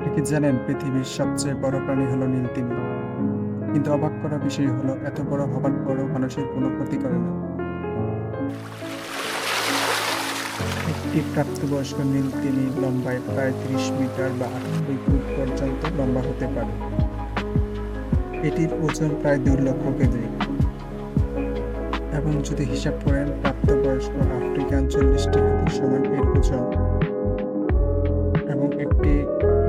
আপনি কি জানেন পৃথিবীর সবচেয়ে বড় প্রাণী হলো নীল তিমি? কিন্তু অবাক করা বিষয় হলো এত বড় হবার পরও মানুষের কোনো ক্ষতি করে না। একটি প্রাপ্তবয়স্ক নীল তিমি লম্বায় প্রায় ৩০ মিটার বা ৯৮ ফুট পর্যন্ত লম্বা হতে পারে। এটির ওজন প্রায় ২ লক্ষ কেজি। এবং যদি হিসাব করেন প্রাপ্তবয়স্ক আফ্রিকান ৪০টি হাতির সমান এর ওজন। এবং একটি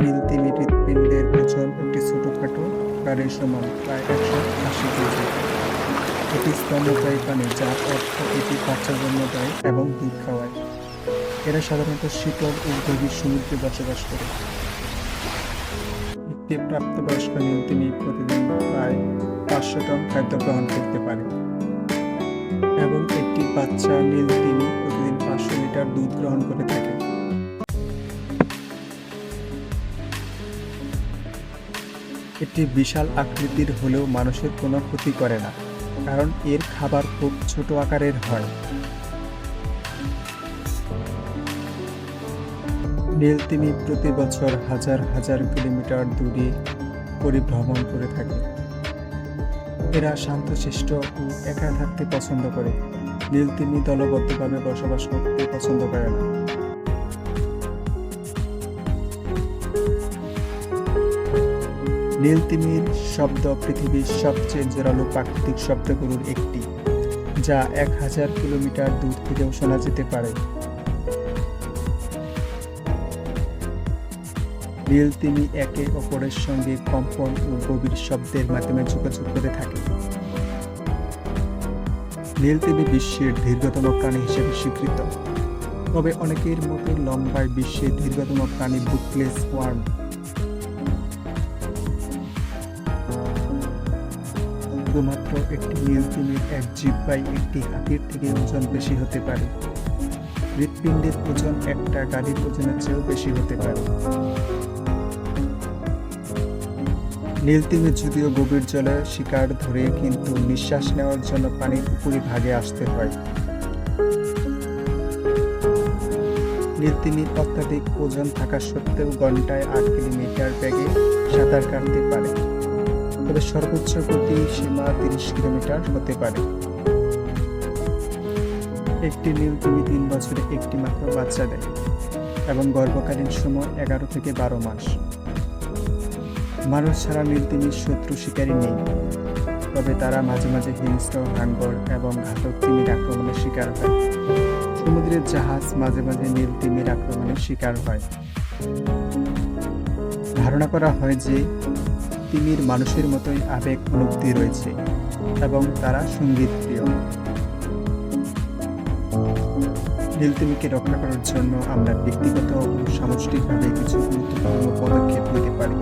নীল তিমি হৃৎপিণ্ডের ওজন একটি ছোটখাটো গাড়ির সমান প্রায় ১৮০ কেজি। এটি স্তন্যপায়ী প্রাণী, যার অর্থ এটি বাচ্চা জন্ম দেয় এবং দুধ খাওয়ায়। এরা সাধারণত শীতল ও গভীর সমুদ্রে বসবাস করে। একটি প্রাপ্তবয়স্ক নীল তিমি প্রতিদিন প্রায় ৫০০ টন খাদ্য গ্রহণ করতে পারে এবং একটি বাচ্চা নীল তিমি প্রতিদিন ৫০০ লিটার দুধ গ্রহণ করে থাকে। এটি বিশাল আকৃতির হলেও মানুষের কোনো ক্ষতি করে না, কারণ এর খাবার খুব ছোট আকারের হয়। নীল তিমি প্রতি বছর হাজার হাজার কিলোমিটার দূরে পরিভ্রমণ করে থাকে। এরা শান্তশিষ্ট ও একা থাকতে পছন্দ করে। নীল তিমি দলবদ্ধভাবে বসবাস করতে পছন্দ করে না। নীল তিমির শব্দ পৃথিবীর সবচেয়ে জোরালো প্রাকৃতিক শব্দগুলোর একটি, যা ১০০০ কিলোমিটার দূর থেকেও শোনা যেতে পারে। নীল তিমি একে অপরের সঙ্গে কম্পন ও গভীর শব্দের মাধ্যমে যোগাযোগ করে থাকে। নীল তিমি বিশ্বের দীর্ঘতম প্রাণী হিসেবে স্বীকৃত, তবে অনেকের মতে লম্বায় বিশ্বের দীর্ঘতম প্রাণী বুকলেস ওয়ার্ম। শুধুমাত্র একটি নীল তিমির এক জিহ্বায় একটি হাতির থেকে ওজন বেশি হতে পারে। হৃৎপিণ্ডের ওজন একটা গাড়ির ওজনের চেয়েও বেশি হতে পারে। নীল তিমি যদিও গভীর জলে শিকার ধরে, কিন্তু নিঃশ্বাস নেওয়ার জন্য পানির উপরিভাগে আসতে হয়। নীল তিমির অত্যাধিক ওজন থাকা সত্ত্বেও ঘন্টায় ৮ কিলোমিটার বেগে সাঁতার কাটতে পারে, তবে সর্বোচ্চ গতি সীমা ৩০ কিলোমিটার হতে পারে। একটি নীল তিমি ৩ বছরে একটি মাত্র বাচ্চা দেয় এবং গর্ভকালীন সময় ১১ থেকে ১২ মাস। মানুষ ছাড়া নীল তিমির শত্রু শিকারী নেই, তবে তারা মাঝে মাঝে হিংস্র, হাঙ্গর এবং ঘাতক তিমির আক্রমণের শিকার হয়। সমুদ্রের জাহাজ মাঝে মাঝে নীল তিমির আক্রমণের শিকার হয়। ধারণা করা হয় যে তিমির মানুষের মতোই আবেগ অনুভূতি রয়েছে এবং তারা সঙ্গীত প্রিয়। নীল তিমিকে রক্ষা করার জন্য আমরা ব্যক্তিগত ও সামষ্টিকভাবে কিছু গুরুত্বপূর্ণ পদক্ষেপ নিতে পারি।